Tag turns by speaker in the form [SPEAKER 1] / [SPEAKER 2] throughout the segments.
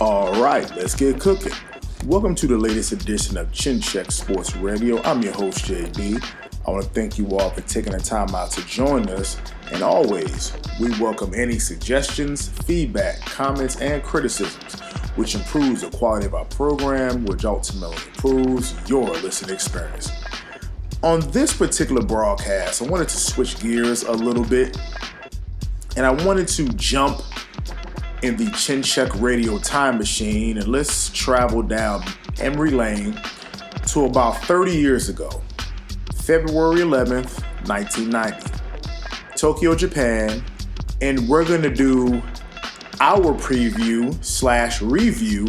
[SPEAKER 1] All right, let's get cooking. Welcome to the latest edition of Chin Check Sports Radio. I'm your host, JB. I want to thank you all for taking the time out to join us. And always, we welcome any suggestions, feedback, comments, and criticisms, which improves the quality of our program, which ultimately improves your listening experience. On this particular broadcast, I wanted to switch gears a little bit, and I wanted to jump in the Chin Check Radio time machine, and let's travel down memory lane to about 30 years ago, February 11th, 1990, Tokyo, Japan, and we're going to do our preview/review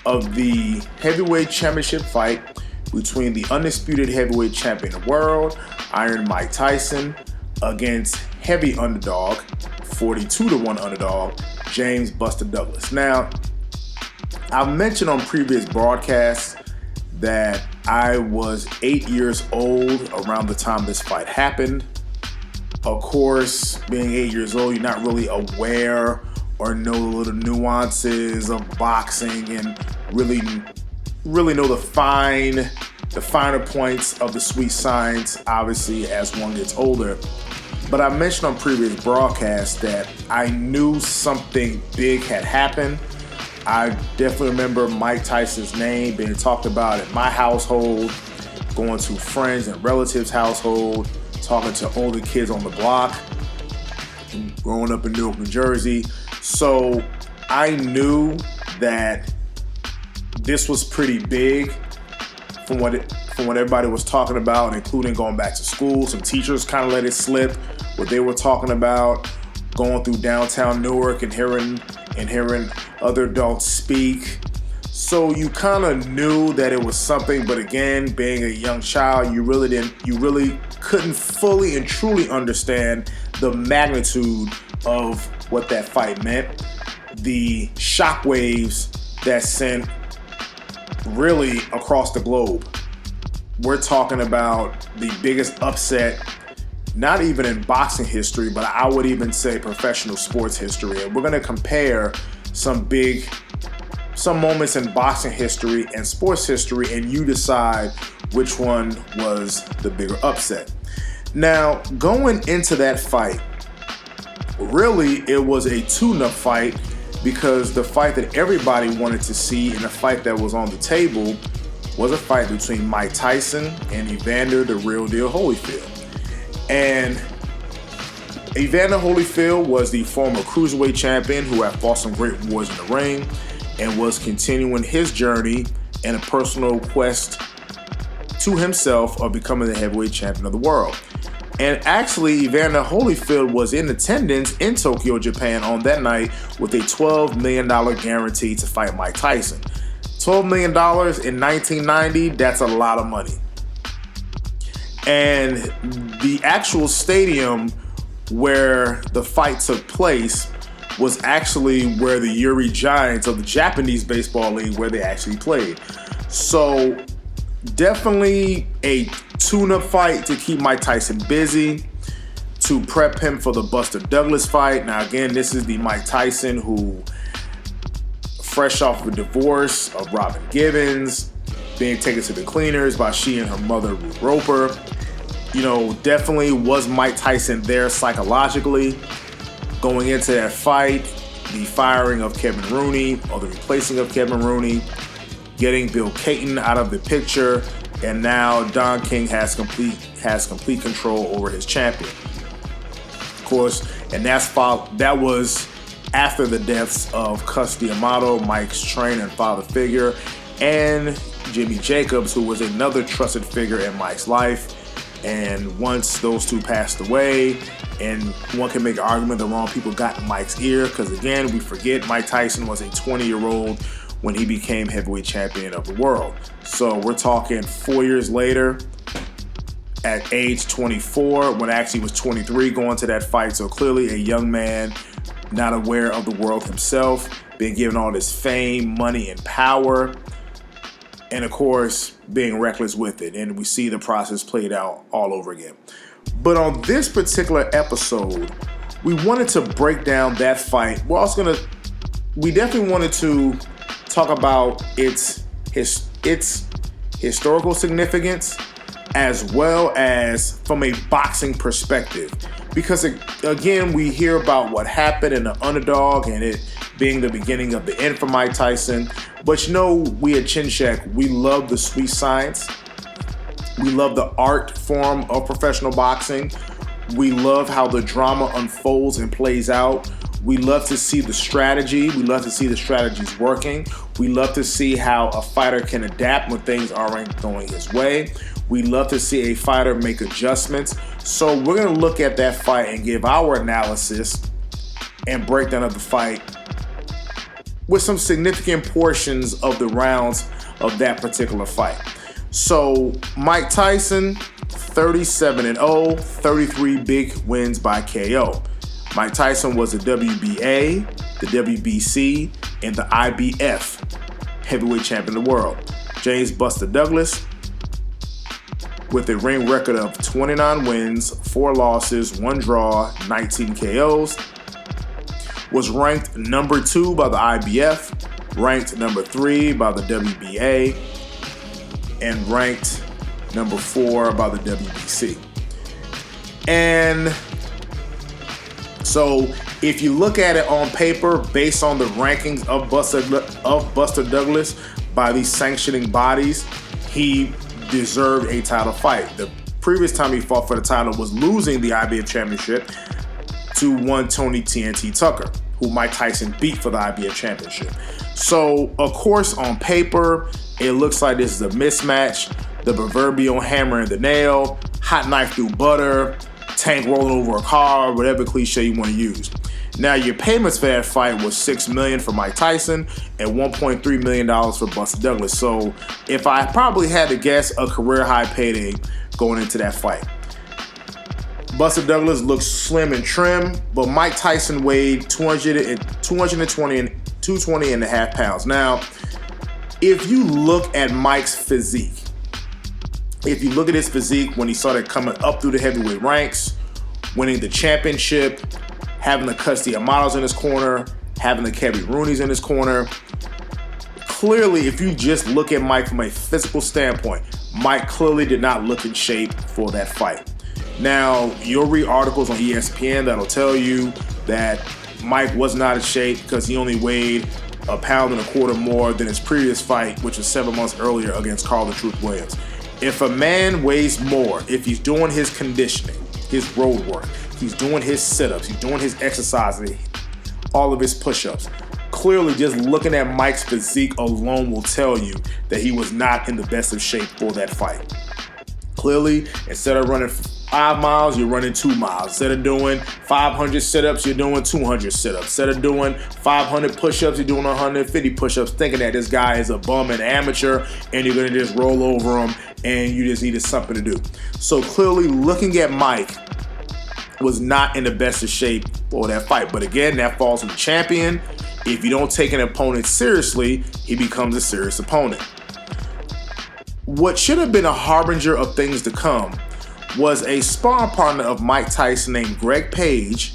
[SPEAKER 1] of the heavyweight championship fight between the undisputed heavyweight champion of the world, Iron Mike Tyson, against heavy underdog, 42-1 underdog, James Buster Douglas. Now, I've mentioned on previous broadcasts that I was 8 years old around the time this fight happened. Of course, being 8 years old, you're not really aware or know the nuances of boxing and really know the finer points of the sweet science, obviously, as one gets older. But I mentioned on previous broadcasts that I knew something big had happened. I definitely remember Mike Tyson's name being talked about in my household, going to friends and relatives' household, talking to older kids on the block, growing up in Newark, New Jersey. So I knew that this was pretty big from what everybody was talking about, including going back to school. Some teachers kind of let it slip what they were talking about, going through downtown Newark and hearing other adults speak. So you kind of knew that it was something, but again, being a young child, you really couldn't fully and truly understand the magnitude of what that fight meant, the shockwaves that sent really across the globe. We're talking about the biggest upset, not even in boxing history, but I would even say professional sports history. And we're going to compare some moments in boxing history and sports history, and you decide which one was the bigger upset. Now, going into that fight, really it was a tune-up fight, because the fight that everybody wanted to see and the fight that was on the table was a fight between Mike Tyson and Evander the Real Deal Holyfield. And Evander Holyfield was the former cruiserweight champion who had fought some great wars in the ring and was continuing his journey in a personal quest to himself of becoming the heavyweight champion of the world. And actually, Evander Holyfield was in attendance in Tokyo, Japan on that night with a $12 million guarantee to fight Mike Tyson. $12 million in 1990, that's a lot of money. And the actual stadium where the fight took place was actually where the Yuri Giants of the Japanese Baseball League, where they actually played. So definitely a tune-up fight to keep Mike Tyson busy, to prep him for the Buster Douglas fight. Now again, this is the Mike Tyson who, fresh off of a divorce of Robin Givens, being taken to the cleaners by she and her mother, Ruth Roper. Definitely was Mike Tyson there psychologically going into that fight. The firing of Kevin Rooney, or the replacing of Kevin Rooney, getting Bill Caton out of the picture, and now Don King has complete control over his champion. Of course, and that was after the deaths of Cus D'Amato, Mike's trainer and father figure, and Jimmy Jacobs, who was another trusted figure in Mike's life. And once those two passed away, and one can make an argument the wrong people got in Mike's ear, because again, we forget Mike Tyson was a 20-year-old when he became heavyweight champion of the world. So we're talking 4 years later, at age 24, when actually he was 23 going to that fight. So clearly a young man, not aware of the world himself, being given all this fame, money, and power, and of course, being reckless with it. And we see the process played out all over again. But on this particular episode, we wanted to break down that fight. We're also going to we definitely wanted to talk about its historical significance as well as from a boxing perspective. Because again, we hear about what happened in the Underdog and it being the beginning of the end for Mike Tyson. But we at Chin Check, we love the sweet science. We love the art form of professional boxing. We love how the drama unfolds and plays out. We love to see the strategy. We love to see the strategies working. We love to see how a fighter can adapt when things aren't going his way. We love to see a fighter make adjustments. So we're going to look at that fight and give our analysis and breakdown of the fight with some significant portions of the rounds of that particular fight. So Mike Tyson, 37-0, 33 big wins by KO. Mike Tyson was the WBA, the WBC, and the IBF heavyweight champion of the world. James Buster Douglas, with a ring record of 29 wins, 4 losses, 1 draw, 19 KOs, was ranked number 2 by the IBF, ranked number 3 by the WBA, and ranked number 4 by the WBC. And so if you look at it on paper, based on the rankings of Buster Douglas by these sanctioning bodies, he deserved a title fight. The previous time he fought for the title was losing the IBF championship to one Tony TNT Tucker, who Mike Tyson beat for the IBF championship. So, of course, on paper, it looks like this is a mismatch. The proverbial hammer and the nail, hot knife through butter, tank rolling over a car, whatever cliche you want to use. Now, your payments for that fight was $6 million for Mike Tyson and $1.3 million for Buster Douglas. So, if I probably had to guess, a career high payday going into that fight. Buster Douglas looked slim and trim, but Mike Tyson weighed 220 and a half pounds. Now, if you look at Mike's physique, if you look at his physique when he started coming up through the heavyweight ranks, winning the championship, having the Custody Amados in his corner, having the Kevin Rooney's in his corner, clearly, if you just look at Mike from a physical standpoint, Mike clearly did not look in shape for that fight. Now, you'll read articles on ESPN that'll tell you that Mike was not in shape because he only weighed 1.25 pounds more than his previous fight, which was 7 months earlier against Carl the Truth Williams. If a man weighs more, if he's doing his conditioning, his road work, he's doing his sit-ups, he's doing his exercises, all of his push-ups, clearly just looking at Mike's physique alone will tell you that he was not in the best of shape for that fight. Clearly, instead of running 5 miles, you're running 2 miles. Instead of doing 500 sit-ups, you're doing 200 sit-ups. Instead of doing 500 push-ups, you're doing 150 push-ups, thinking that this guy is a bum and amateur and you're going to just roll over him and you just needed something to do. So clearly, looking at Mike was not in the best of shape for that fight. But again, that falls on the champion. If you don't take an opponent seriously, he becomes a serious opponent. What should have been a harbinger of things to come was a sparring partner of Mike Tyson named Greg Page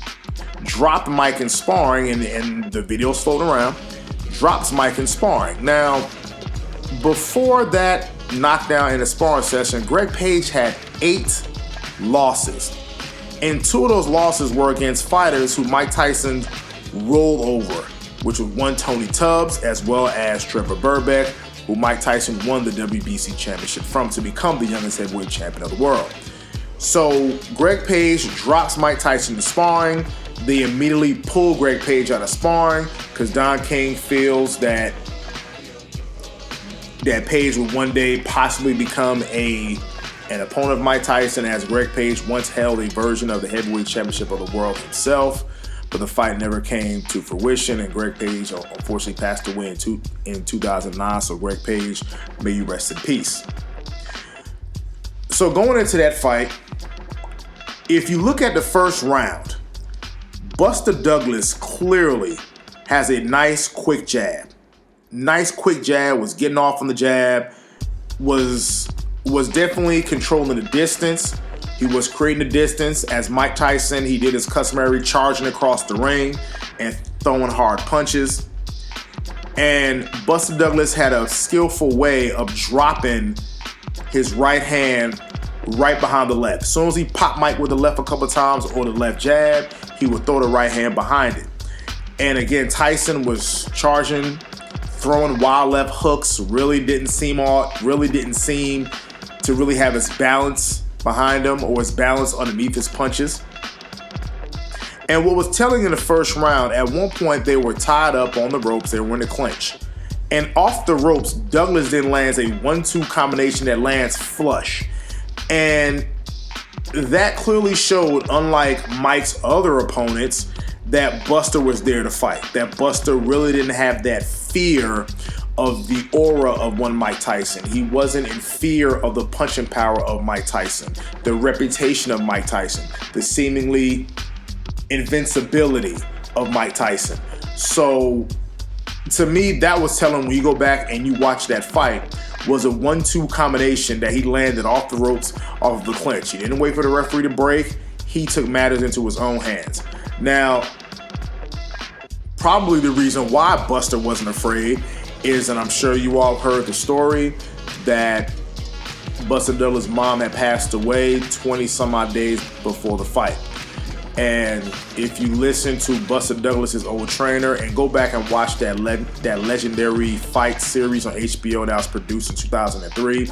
[SPEAKER 1] dropped Mike in sparring, and the video's floating around, drops Mike in sparring. Now, before that knockdown in the sparring session, Greg Page had 8 losses. And 2 of those losses were against fighters who Mike Tyson rolled over, which was one Tony Tubbs as well as Trevor Burbeck, who Mike Tyson won the WBC championship from to become the youngest heavyweight champion of the world. So Greg Page drops Mike Tyson to sparring. They immediately pull Greg Page out of sparring because Don King feels that Page would one day possibly become an opponent of Mike Tyson, as Greg Page once held a version of the heavyweight championship of the world himself. But the fight never came to fruition, and Greg Page unfortunately passed away in 2009. So Greg Page, may you rest in peace. So going into that fight, if you look at the first round, Buster Douglas clearly has a nice quick jab. Was getting off on the jab, was definitely controlling the distance. He was creating the distance. As Mike Tyson, he did his customary charging across the ring and throwing hard punches. And Buster Douglas had a skillful way of dropping his right hand right behind the left. As soon as he popped Mike with the left a couple times or the left jab, he would throw the right hand behind it. And again, Tyson was charging, throwing wild left hooks, really didn't seem to really have his balance behind him or his balance underneath his punches. And what was telling in the first round, at one point they were tied up on the ropes, they were in a clinch. And off the ropes, Douglas then lands a 1-2 combination that lands flush. And that clearly showed, unlike Mike's other opponents, that Buster was there to fight. That Buster really didn't have that fear of the aura of one Mike Tyson. He wasn't in fear of the punching power of Mike Tyson, the reputation of Mike Tyson, the seemingly invincibility of Mike Tyson. So to me, that was telling, when you go back and you watch that fight, was a 1-2 combination that he landed off the ropes, off of the clinch. He didn't wait for the referee to break. He took matters into his own hands. Now, probably the reason why Buster wasn't afraid is, and I'm sure you all heard the story, that Buster Douglas' mom had passed away 20 some odd days before the fight. And if you listen to Buster Douglas' old trainer and go back and watch that legendary fight series on HBO that was produced in 2003,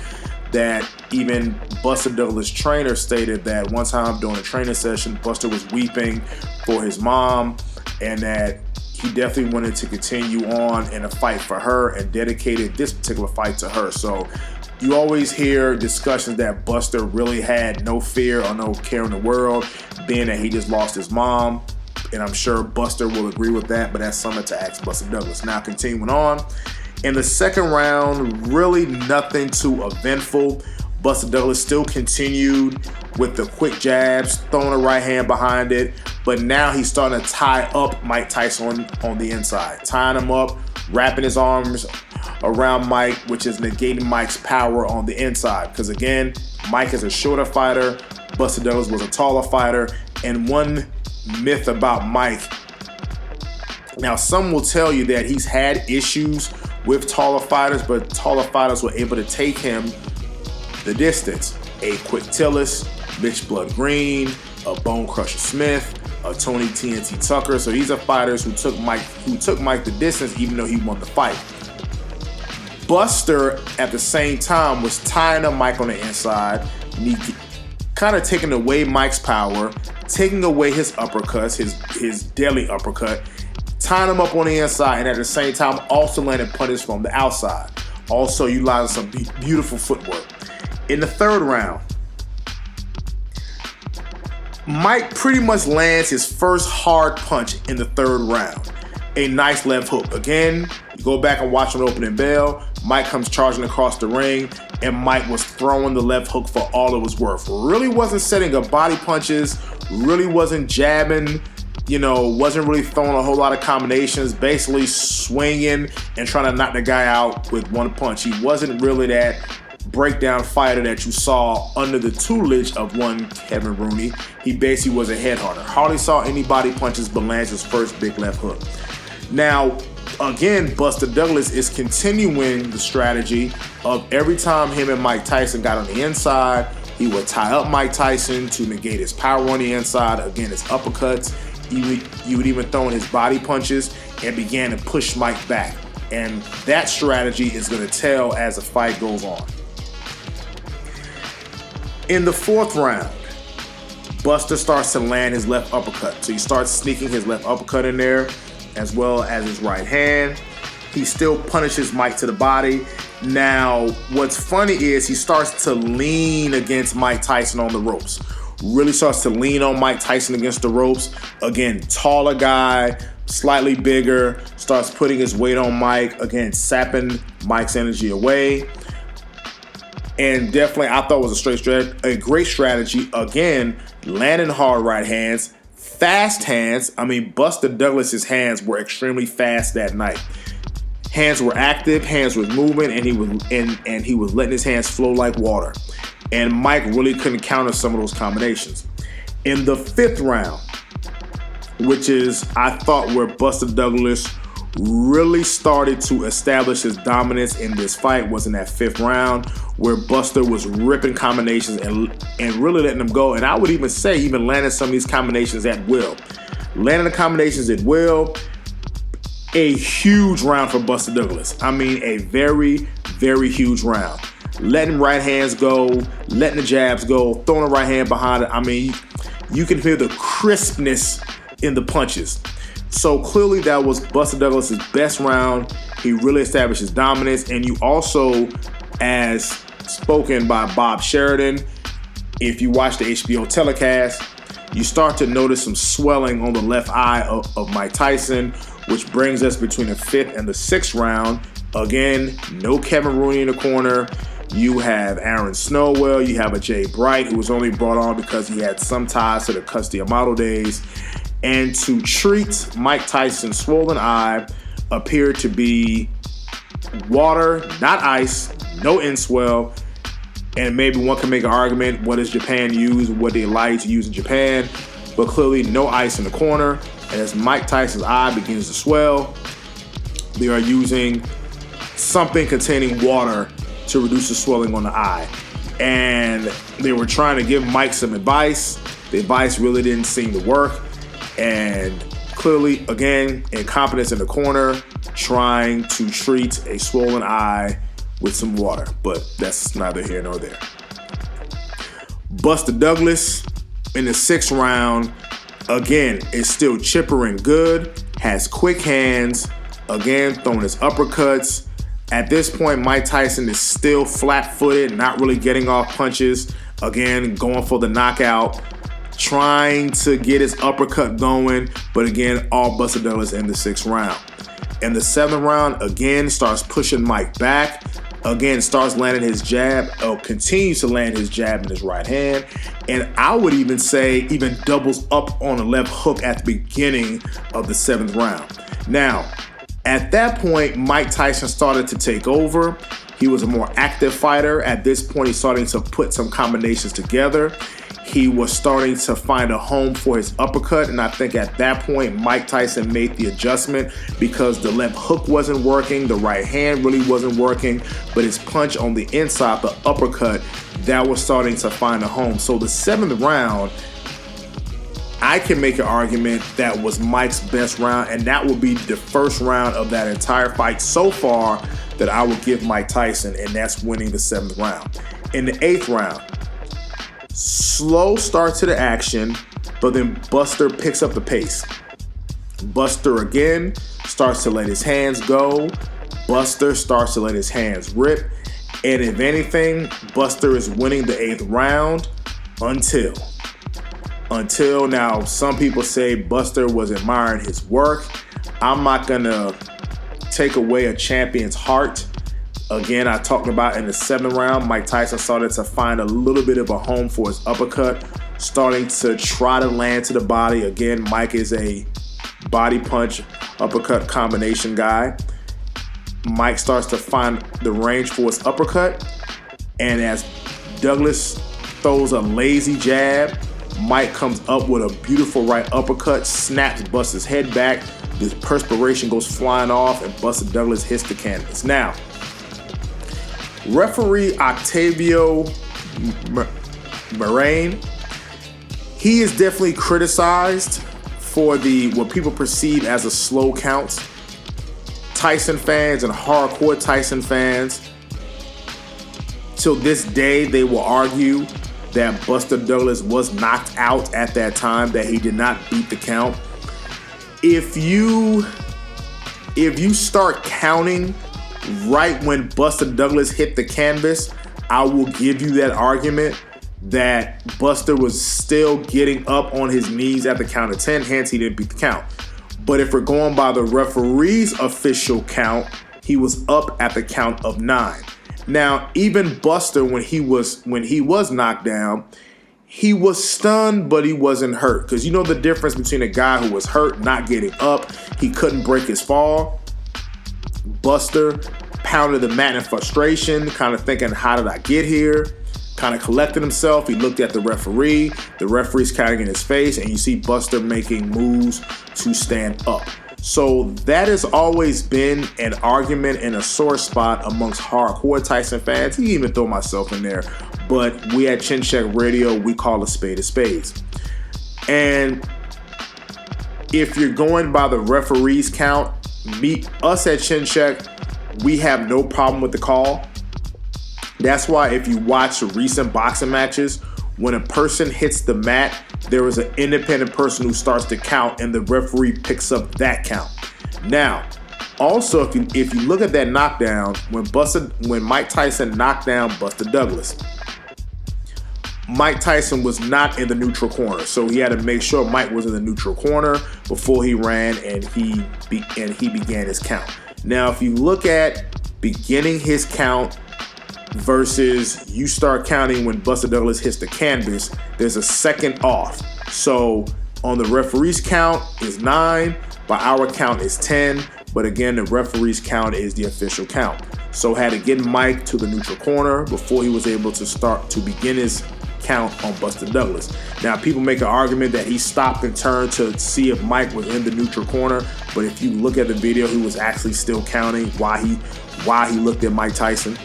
[SPEAKER 1] that even Buster Douglas' trainer stated that one time during a training session, Buster was weeping for his mom and that he definitely wanted to continue on in a fight for her and dedicated this particular fight to her. So you always hear discussions that Buster really had no fear or no care in the world, being that he just lost his mom. And I'm sure Buster will agree with that, but that's something to ask Buster Douglas. Now, continuing on. In the second round, really nothing too eventful. Buster Douglas still continued with the quick jabs, throwing a right hand behind it. But now he's starting to tie up Mike Tyson on the inside. Tying him up, wrapping his arms around Mike, which is negating Mike's power on the inside. Because again, Mike is a shorter fighter, Buster Douglas was a taller fighter. And one myth about Mike, now some will tell you that he's had issues with taller fighters, but taller fighters were able to take him the distance. A Quick Tillis, Mitch Blood Green, a Bone Crusher Smith, a Tony TNT Tucker. So these are fighters who took Mike the distance, even though he won the fight. Buster, at the same time, was tying up Mike on the inside, kind of taking away Mike's power, taking away his uppercuts, his deadly uppercut, tying him up on the inside, and at the same time also landing punches from the outside. Also utilizing some beautiful footwork. In the third round, Mike pretty much lands his first hard punch in the third round. A nice left hook. Again, you go back and watch on the opening bell, Mike comes charging across the ring, and Mike was throwing the left hook for all it was worth. Really wasn't setting up body punches, really wasn't jabbing, wasn't really throwing a whole lot of combinations, basically swinging and trying to knock the guy out with one punch. He wasn't really that breakdown fighter that you saw under the tutelage of one Kevin Rooney. He basically was a headhunter. Hardly saw any body punches, but lands his first big left hook. Now, again, Buster Douglas is continuing the strategy of every time him and Mike Tyson got on the inside, he would tie up Mike Tyson to negate his power on the inside. Again, his uppercuts. He would even throw in his body punches and began to push Mike back. And that strategy is going to tell as the fight goes on. In the fourth round, Buster starts to land his left uppercut. So he starts sneaking his left uppercut in there, as well as his right hand. He still punishes Mike to the body. Now, what's funny is he starts to lean against Mike Tyson on the ropes. Really starts to lean on Mike Tyson against the ropes. Again, taller guy, slightly bigger, starts putting his weight on Mike. Again, sapping Mike's energy away. And definitely, I thought it was a great strategy. Again, landing hard right hands, fast hands. I mean, Buster Douglas's hands were extremely fast that night. Hands were active, hands were moving, and he was letting his hands flow like water. And Mike really couldn't counter some of those combinations. In the fifth round, which is, I thought, where Buster Douglas really started to establish his dominance in this fight was in that 5th round, where Buster was ripping combinations and really letting them go. And I would even say even landing some of these combinations at will. Landing the combinations at will. A huge round for Buster Douglas. I mean, a very, very huge round. Letting right hands go, letting the jabs go, throwing the right hand behind it. I mean, you can feel the crispness in the punches. So clearly that was Buster Douglas' best round. He really established his dominance. And you also, as spoken by Bob Sheridan, if you watch the HBO telecast, you start to notice some swelling on the left eye of Mike Tyson, which brings us between the 5th and the 6th round. Again, no Kevin Rooney in the corner. You have Aaron Snowell. You have a Jay Bright, who was only brought on because he had some ties to the Custody Amato days. And to treat Mike Tyson's swollen eye appeared to be water, not ice, no inswell. And maybe one can make an argument, what does Japan use, what they like to use in Japan? But clearly no ice in the corner. And as Mike Tyson's eye begins to swell, they are using something containing water to reduce the swelling on the eye. And they were trying to give Mike some advice. The advice really didn't seem to work. And clearly, again, incompetence in the corner, trying to treat a swollen eye with some water. But that's neither here nor there. Buster Douglas in the 6th round, again, is still chipper and good, has quick hands, again, throwing his uppercuts. At this point, Mike Tyson is still flat-footed, not really getting off punches. Again, going for the knockout, trying to get his uppercut going, but again, all Buster Douglas in the 6th round. In the 7th round, again, starts pushing Mike back. Again, starts landing his jab, continues to land his jab in his right hand. And I would even say even doubles up on a left hook at the beginning of the 7th round. Now, at that point, Mike Tyson started to take over. He was a more active fighter. At this point, he's starting to put some combinations together. He was starting to find a home for his uppercut, and I think at that point, Mike Tyson made the adjustment because the left hook wasn't working, the right hand really wasn't working, but his punch on the inside, the uppercut, that was starting to find a home. So the 7th round, I can make an argument that was Mike's best round, and that would be the first round of that entire fight so far that I would give Mike Tyson, and that's winning the 7th round. In the 8th round, slow start to the action, but then Buster picks up the pace. Buster again starts to let his hands go. Buster starts to let his hands rip. And if anything, Buster is winning the 8th round until now, some people say Buster was admiring his work. I'm not going to take away a champion's heart. Again, I talked about in the 7th round, Mike Tyson started to find a little bit of a home for his uppercut, starting to try to land to the body. Again, Mike is a body punch uppercut combination guy. Mike starts to find the range for his uppercut, and as Douglas throws a lazy jab, Mike comes up with a beautiful right uppercut, snaps Buster's head back, the perspiration goes flying off, and Buster Douglas hits the canvas. Now, referee Octavio Moraine, he is definitely criticized for what people perceive as a slow count. Tyson fans and hardcore Tyson fans, till this day, they will argue that Buster Douglas was knocked out at that time, that he did not beat the count. If you start counting right when Buster Douglas hit the canvas, I will give you that argument that Buster was still getting up on his knees at the count of 10, hence he didn't beat the count. But if we're going by the referee's official count, he was up at the count of 9. Now, even Buster, when he was knocked down, he was stunned, but he wasn't hurt. Because you know the difference between a guy who was hurt, not getting up, he couldn't break his fall. Buster pounded the mat in frustration, kind of thinking, how did I get here? Kind of collected himself. He looked at the referee. The referee's counting in his face, and you see Buster making moves to stand up. So that has always been an argument and a sore spot amongst hardcore Tyson fans. You even throw myself in there. But we at Chin Check Radio, we call a spade spades. And if you're going by the referee's count, us at Chin Check, we have no problem with the call. That's why if you watch recent boxing matches, when a person hits the mat, there is an independent person who starts to count and the referee picks up that count. Now, also, if you look at that knockdown, when Mike Tyson knocked down Buster Douglas, Mike Tyson was not in the neutral corner, so he had to make sure Mike was in the neutral corner before he ran and he began his count. Now, if you look at beginning his count versus you start counting when Buster Douglas hits the canvas, there's a second off. So on the referee's count is 9, by our count is 10, but again, the referee's count is the official count. So had to get Mike to the neutral corner before he was able to begin his count on Buster Douglas. Now, people make an argument that he stopped and turned to see if Mike was in the neutral corner, but if you look at the video, he was actually still counting while he looked at Mike Tyson.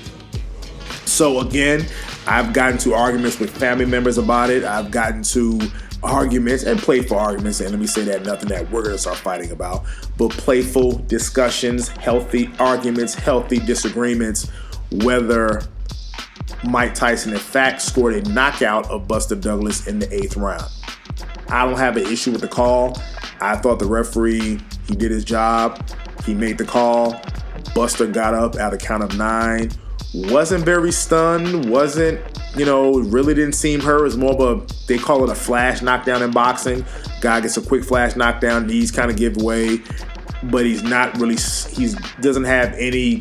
[SPEAKER 1] So again, I've gotten to arguments with family members about it. I've gotten to arguments and playful arguments, and let me say that nothing that we're going to start fighting about, but playful discussions, healthy arguments, healthy disagreements, whether Mike Tyson in fact scored a knockout of Buster Douglas in the 8th round. I don't have an issue with the call. I thought the referee, he did his job. He made the call. Buster got up at a count of 9. Wasn't very stunned. Really didn't seem hurt. It was more of they call it a flash knockdown in boxing. Guy gets a quick flash knockdown. Knees kind of give way. But he doesn't have any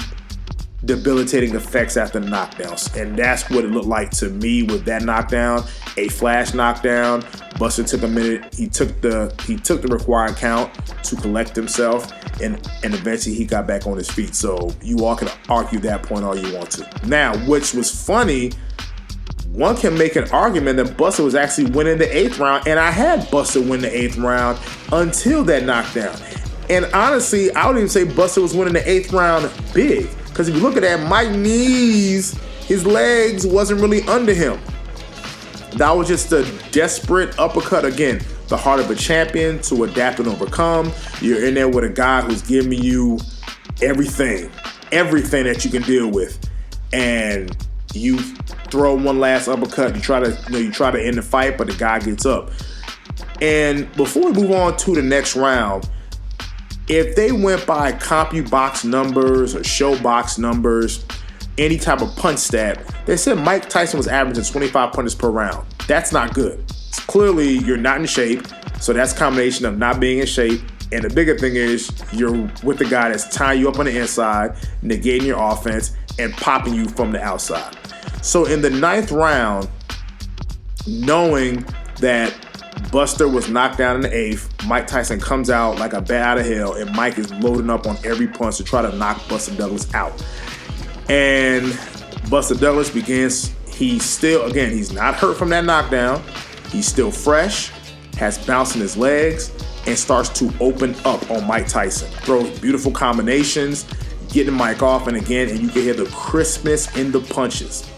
[SPEAKER 1] debilitating effects after knockdowns, and that's what it looked like to me with that knockdown, a flash knockdown. Buster took a minute. He took the required count to collect himself, and eventually he got back on his feet. So you all can argue that point all you want to. Now, which was funny, one can make an argument that Buster was actually winning the 8th round, and I had Buster win the 8th round until that knockdown. And honestly, I would even say Buster was winning the 8th round big. Because if you look at that, Mike's knees, his legs wasn't really under him. That was just a desperate uppercut. Again, the heart of a champion to adapt and overcome. You're in there with a guy who's giving you everything that you can deal with. And you throw one last uppercut. You try to end the fight, but the guy gets up. And before we move on to the next round, if they went by CompuBox numbers or ShowBox numbers, any type of punch stat, they said Mike Tyson was averaging 25 punches per round. That's not good. Clearly, you're not in shape, so that's a combination of not being in shape, and the bigger thing is you're with the guy that's tying you up on the inside, negating your offense, and popping you from the outside. So in the 9th round, knowing that Buster was knocked down in the 8th, Mike Tyson comes out like a bat out of hell, and Mike is loading up on every punch to try to knock Buster Douglas out. And Buster Douglas begins, he's not hurt from that knockdown. He's still fresh, has bounce in his legs, and starts to open up on Mike Tyson. Throws beautiful combinations, getting Mike off, and you can hear the crispness in the punches.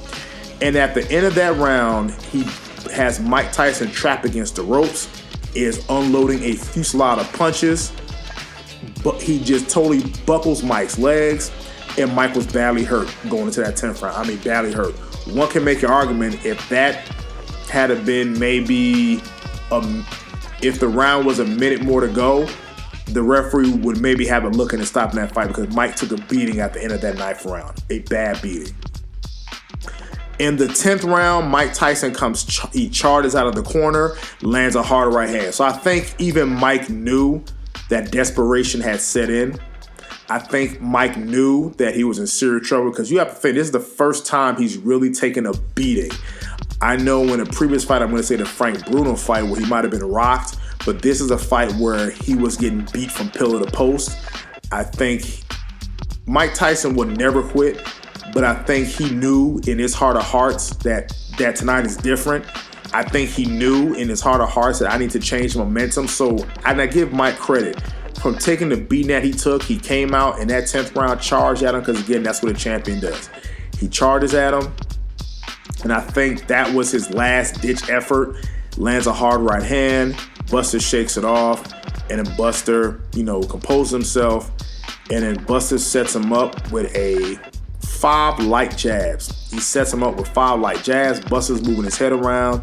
[SPEAKER 1] And at the end of that round, he has Mike Tyson trapped against the ropes, is unloading a fusillade of punches, but he just totally buckles Mike's legs, and Mike was badly hurt going into that 10th round. I mean, badly hurt. One can make an argument if that had been if the round was a minute more to go, the referee would maybe have a look into stopping that fight, because Mike took a beating at the end of that 9th round, a bad beating. In the 10th round, Mike Tyson he charges out of the corner, lands a hard right hand. So I think even Mike knew that desperation had set in. I think Mike knew that he was in serious trouble, because you have to think this is the first time he's really taken a beating. I know in a previous fight, I'm going to say the Frank Bruno fight, where he might have been rocked, but this is a fight where he was getting beat from pillar to post. I think Mike Tyson would never quit, but I think he knew in his heart of hearts that tonight is different. I think he knew in his heart of hearts that I need to change momentum. So I give Mike credit from taking the beating that he took, he came out in that 10th round, charged at him, because again, that's what a champion does. He charges at him, and I think that was his last ditch effort. Lands a hard right hand, Buster shakes it off, and then Buster, composes himself, and then Buster sets him up with 5 light jabs. He sets him up with 5 light jabs. Buster's moving his head around.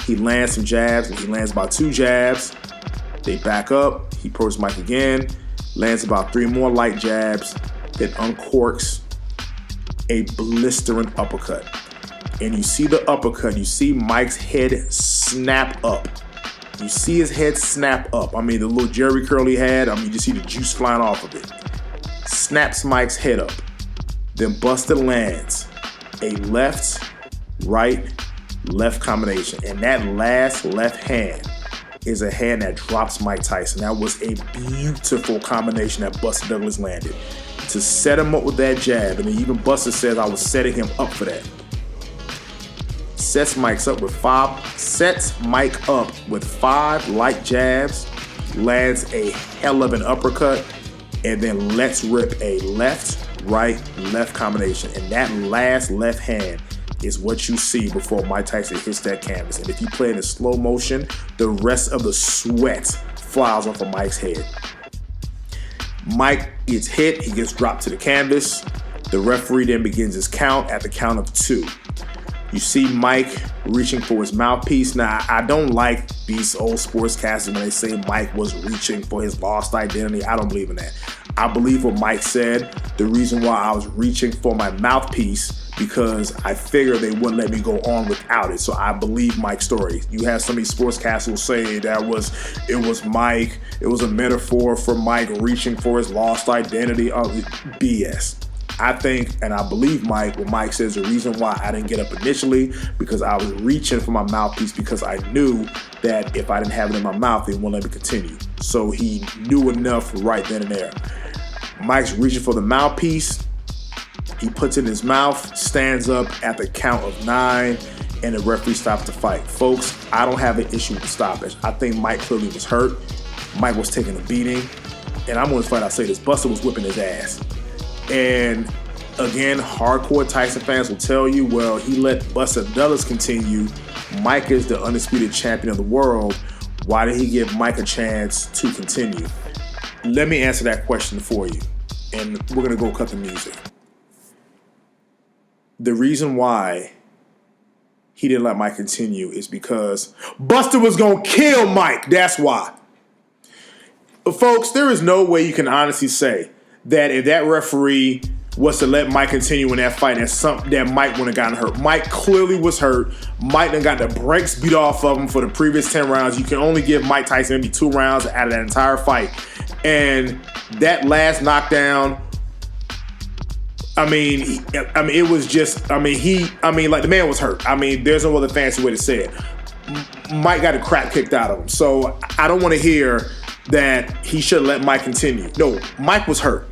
[SPEAKER 1] He lands some jabs, and he lands about 2 jabs. They back up. He approaches Mike again, lands about 3 more light jabs, then uncorks a blistering uppercut. And you see the uppercut. You see Mike's head snap up. You see his head snap up. I mean, the little Jerry curl he had, you just see the juice flying off of it. Snaps Mike's head up. Then Buster lands a left, right, left combination. And that last left hand is a hand that drops Mike Tyson. That was a beautiful combination that Buster Douglas landed. To set him up with that jab, and even Buster says I was setting him up for that. Sets Mike up with 5 light jabs, lands a hell of an uppercut, and then lets rip a left, right, left combination. And that last left hand is what you see before Mike Tyson hits that canvas. And if you play it in slow motion, the rest of the sweat flies off of Mike's head. Mike gets hit, he gets dropped to the canvas. The referee then begins his count at the count of 2. You see Mike reaching for his mouthpiece. Now, I don't like these old sportscasters when they say Mike was reaching for his lost identity. I don't believe in that. I believe what Mike said. The reason why I was reaching for my mouthpiece because I figured they wouldn't let me go on without it. So I believe Mike's story. You have some of these sportscasters who say it was Mike. It was a metaphor for Mike reaching for his lost identity. BS. I think, and I believe Mike, when Mike says the reason why I didn't get up initially, because I was reaching for my mouthpiece because I knew that if I didn't have it in my mouth, they wouldn't let me continue. So he knew enough right then and there. Mike's reaching for the mouthpiece. He puts it in his mouth, stands up at the count of 9, and the referee stops the fight. Folks, I don't have an issue with the stoppage. I think Mike clearly was hurt. Mike was taking a beating. And I'm going to flat out say this, Buster was whipping his ass. And again, hardcore Tyson fans will tell you, well, he let Buster Douglas continue. Mike is the undisputed champion of the world. Why did he give Mike a chance to continue? Let me answer that question for you. And we're going to go cut the music. The reason why he didn't let Mike continue is because Buster was going to kill Mike. That's why. But folks, there is no way you can honestly say that if that referee was to let Mike continue in that fight, that Mike wouldn't have gotten hurt. Mike clearly was hurt. Mike done got the brakes beat off of him for the previous 10 rounds. You can only give Mike Tyson maybe 2 rounds out of that entire fight. And that last knockdown, it was just, like the man was hurt. There's no other fancy way to say it. Mike got the crap kicked out of him. So I don't want to hear that he should let Mike continue. No, Mike was hurt.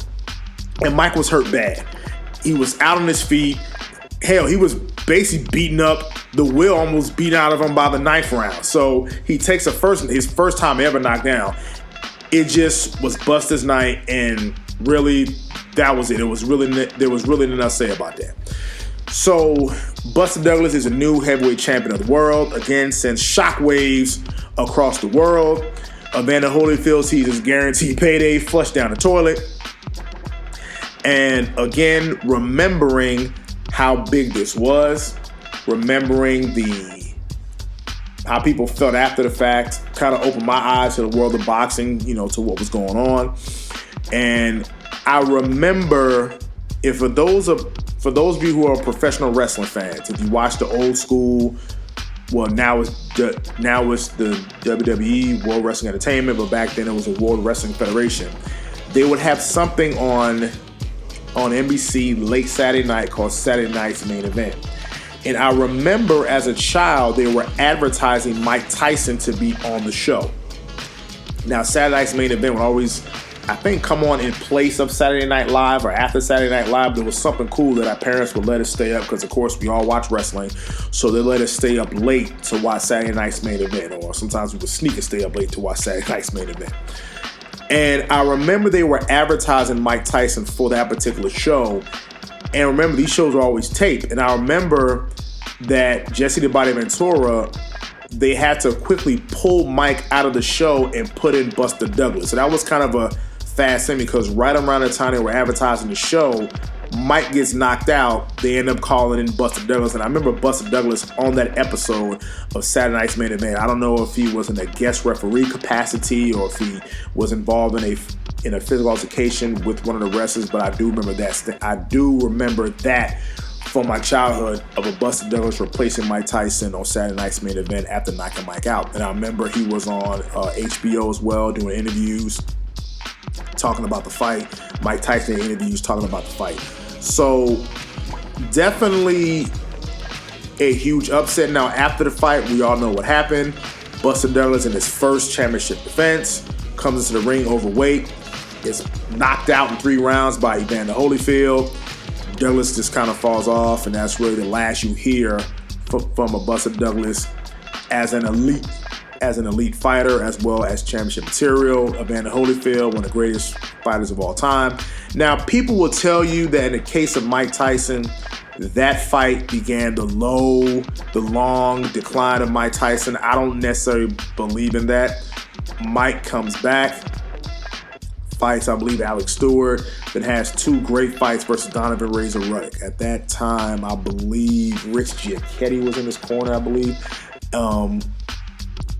[SPEAKER 1] And Mike was hurt bad. He was out on his feet. Hell, he was basically beaten up. The will almost beat out of him by the 9th round. So he takes his first time ever knocked down. It just was Buster's night, and really, that was it. There was really nothing to say about that. So Buster Douglas is a new heavyweight champion of the world. Again, sends shockwaves across the world. Evander Holyfield sees his guaranteed payday flushed down the toilet. And again, remembering how big this was, remembering how people felt after the fact, kind of opened my eyes to the world of boxing, to what was going on. And I remember, for those of you who are professional wrestling fans, if you watch the old school, well, now it's the WWE, World Wrestling Entertainment, but back then it was the World Wrestling Federation. They would have something on NBC late Saturday night called Saturday Night's Main Event. And I remember as a child, they were advertising Mike Tyson to be on the show. Now, Saturday Night's Main Event would always, I think, come on in place of Saturday Night Live or after Saturday Night Live. There was something cool that our parents would let us stay up because, of course, we all watch wrestling. So they let us stay up late to watch Saturday Night's Main Event. Or sometimes we would sneak and stay up late to watch Saturday Night's Main Event. And I remember they were advertising Mike Tyson for that particular show. And remember, these shows were always taped. And I remember that Jesse the Body Ventura, they had to quickly pull Mike out of the show and put in Buster Douglas. So that was kind of a fast thing, because right around the time they were advertising the show, Mike gets knocked out. They end up calling in Buster Douglas. And I remember Buster Douglas on that episode of Saturday Night's Main Event. I don't know if he was in a guest referee capacity or if he was involved in a physical altercation with one of the wrestlers, but I do remember that. I do remember that from my childhood, of a Buster Douglas replacing Mike Tyson on Saturday Night's Main Event after knocking Mike out. And I remember he was on HBO as well, doing interviews, talking about the fight. Mike Tyson interviews talking about the fight. So definitely a huge upset. Now, after the fight, we all know what happened. Buster Douglas, in his first championship defense, comes into the ring overweight, is knocked out in 3 rounds by Evander Holyfield. Douglas just kind of falls off, and that's really the last you hear from a Buster Douglas as an elite fighter, as well as championship material. Evander Holyfield, one of the greatest fighters of all time. Now, people will tell you that in the case of Mike Tyson, that fight began the long decline of Mike Tyson. I don't necessarily believe in that. Mike comes back, fights, I believe, Alex Stewart, then has 2 great fights versus Donovan Razor Ruddock. At that time, I believe Rich Giacchetti was in his corner, I believe.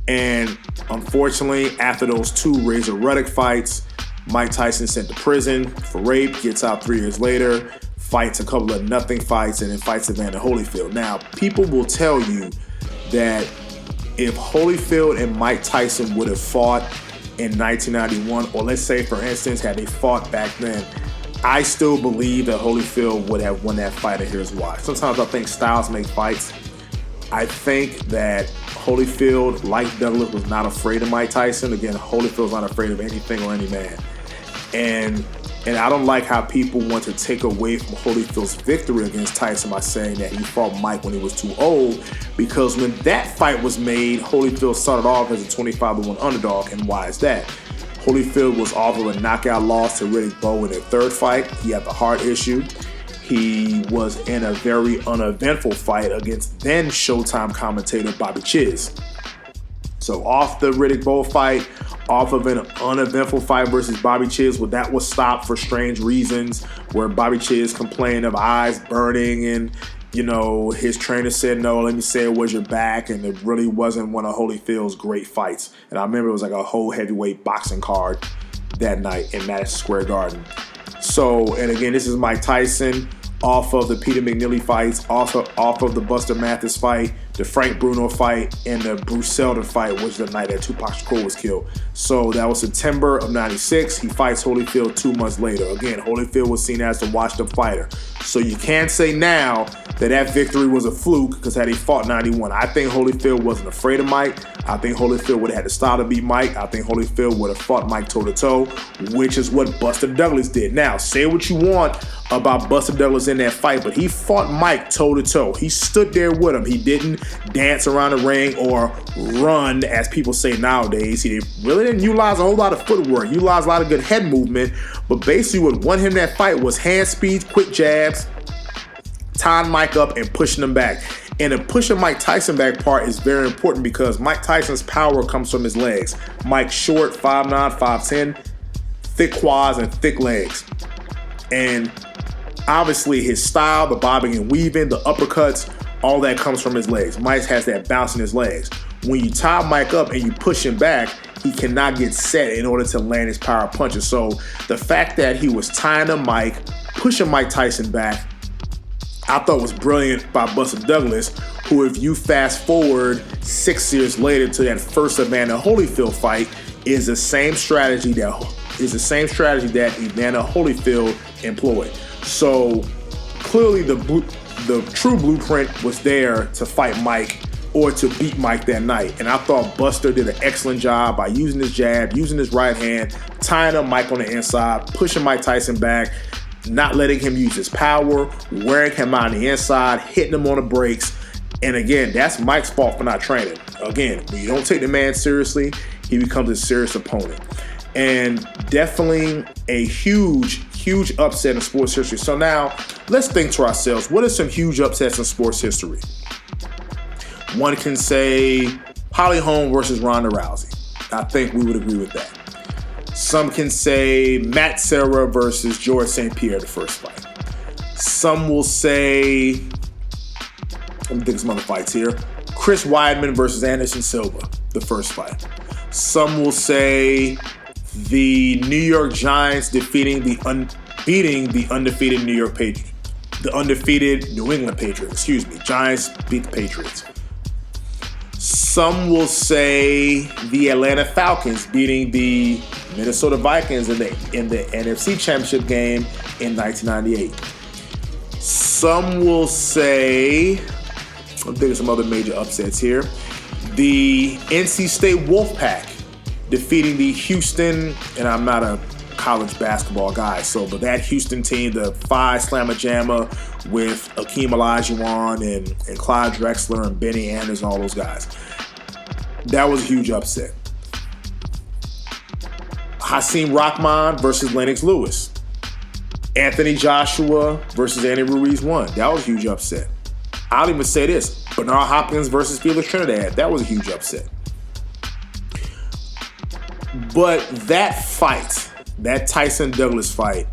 [SPEAKER 1] And unfortunately, after those 2 Razor Ruddock fights, Mike Tyson sent to prison for rape, gets out 3 years later, fights a couple of nothing fights, and then fights Evander Holyfield. Now, people will tell you that if Holyfield and Mike Tyson would have fought in 1991, or let's say, for instance, had they fought back then, I still believe that Holyfield would have won that fight, and here's why. Sometimes I think styles make fights. I think that Holyfield, like Douglas, was not afraid of Mike Tyson. Again, Holyfield's not afraid of anything or any man. And I don't like how people want to take away from Holyfield's victory against Tyson by saying that he fought Mike when he was too old, because when that fight was made, Holyfield started off as a 25-1 underdog. And why is that? Holyfield was off of a knockout loss to Riddick Bowe in their 3rd fight. He had the heart issue. He was in a very uneventful fight against then Showtime commentator Bobby Chiz. So off the Riddick Bowe fight, off of an uneventful fight versus Bobby Chiz, well, that was stopped for strange reasons, where Bobby Chiz complained of eyes burning, and his trainer said, no, let me say it was your back, and it really wasn't one of Holyfield's great fights. And I remember it was like a whole heavyweight boxing card that night in Madison Square Garden. So, and again, this is Mike Tyson off of the Peter McNeely fights, also off of the Buster Mathis fight, the Frank Bruno fight, and the Bruce Seldon fight, which is the night that Tupac Shakur was killed. So that was September of 96. He fights Holyfield 2 months later. Again, Holyfield was seen as the washed-up fighter. So you can't say now that victory was a fluke, because had he fought 91, I think Holyfield wasn't afraid of Mike. I think Holyfield would have had the style to beat Mike. I think Holyfield would have fought Mike toe-to-toe, which is what Buster Douglas did. Now, say what you want about Buster Douglas in that fight, but he fought Mike toe-to-toe. He stood there with him. He didn't dance around the ring or run, as people say nowadays. He really didn't utilize a whole lot of footwork. He utilized a lot of good head movement, but basically what won him that fight was hand speed, quick jabs, tying Mike up and pushing him back. And the pushing Mike Tyson back part is very important, because Mike Tyson's power comes from his legs. Mike's short, 5'9", 5'10", thick quads and thick legs. And obviously his style, the bobbing and weaving, the uppercuts, all that comes from his legs. Mike has that bounce in his legs. When you tie Mike up and you push him back, he cannot get set in order to land his power punches. So the fact that he was tying up Mike, pushing Mike Tyson back, I thought was brilliant by Buster Douglas, who, if you fast forward 6 years later to that first Evander Holyfield fight, is the same strategy that Evander Holyfield employed. So clearly the true blueprint was there to fight Mike, or to beat Mike that night. And I thought Buster did an excellent job by using his jab, using his right hand, tying up Mike on the inside, pushing Mike Tyson back, not letting him use his power, wearing him out on the inside, hitting him on the brakes. And again, that's Mike's fault for not training. Again, when you don't take the man seriously, he becomes a serious opponent. and definitely a huge upset in sports history. So now let's think to ourselves, what are some huge upsets in sports history? One can say Holly Holm versus Ronda Rousey. I think we would agree with that. Some can say Matt Serra versus George St. Pierre, the first fight. Some will say, let me think of some other fights here. Chris Weidman versus Anderson Silva, the first fight. Some will say the New York Giants beating the undefeated the undefeated New England Patriots. Giants beat the Patriots. Some will say the Atlanta Falcons beating the Minnesota Vikings in the NFC Championship game in 1998. Some will say, I'm thinking of some other major upsets here, the NC State Wolfpack defeating the Houston, and I'm not a college basketball guy, but that Houston team, the Phi Slamma Jamma with Akeem Olajuwon and Clyde Drexler and Benny Anders and all those guys. That was a huge upset. Hakeem Rahman versus Lennox Lewis. Anthony Joshua versus Andy Ruiz won. That was a huge upset. I'll even say this, Bernard Hopkins versus Felix Trinidad. That was a huge upset. But that fight, that Tyson Douglas fight,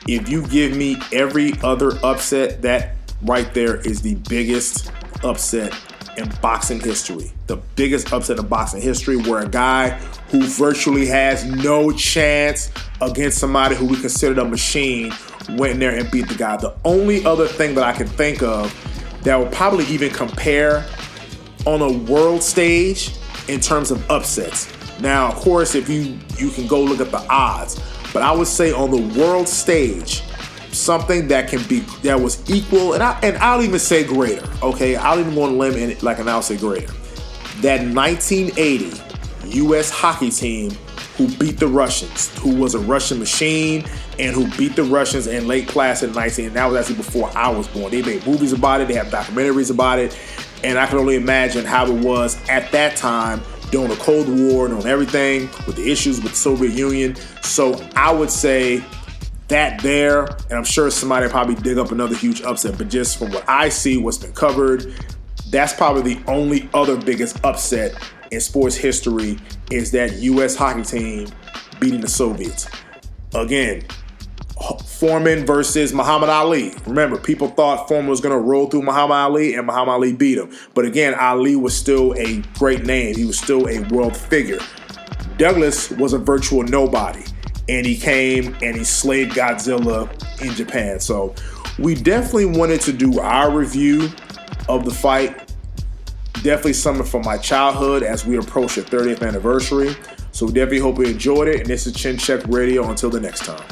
[SPEAKER 1] if you give me every other upset, that right there is the biggest upset in boxing history. The biggest upset in boxing history, where a guy who virtually has no chance against somebody who we considered a machine went in there and beat the guy. The only other thing that I can think of that will probably even compare on a world stage in terms of upsets. Now, of course, if you can go look at the odds, but I would say on the world stage, something that was equal, and I'll even say greater. Okay, I'll even go on a limb and I'll say greater. That 1980 U.S. hockey team who beat the Russians, who was a Russian machine, and who beat the Russians in Lake Placid in 19. And that was actually before I was born. They made movies about it. They have documentaries about it, and I can only imagine how it was at that time during the Cold War and on everything with the issues with the Soviet Union. So I would say that there, and I'm sure somebody will probably dig up another huge upset, but just from what I see, what's been covered, that's probably the only other biggest upset in sports history, is that U.S. hockey team beating the Soviets. Again, Foreman versus Muhammad Ali. Remember, people thought Foreman was going to roll through Muhammad Ali, and Muhammad Ali beat him. But again, Ali was still a great name. He was still a world figure. Douglas was a virtual nobody, and he came and he slayed Godzilla in Japan. So we definitely wanted to do our review of the fight. Definitely something from my childhood as we approach the 30th anniversary. So definitely hope you enjoyed it. And this is Chin Check Radio. Until the next time.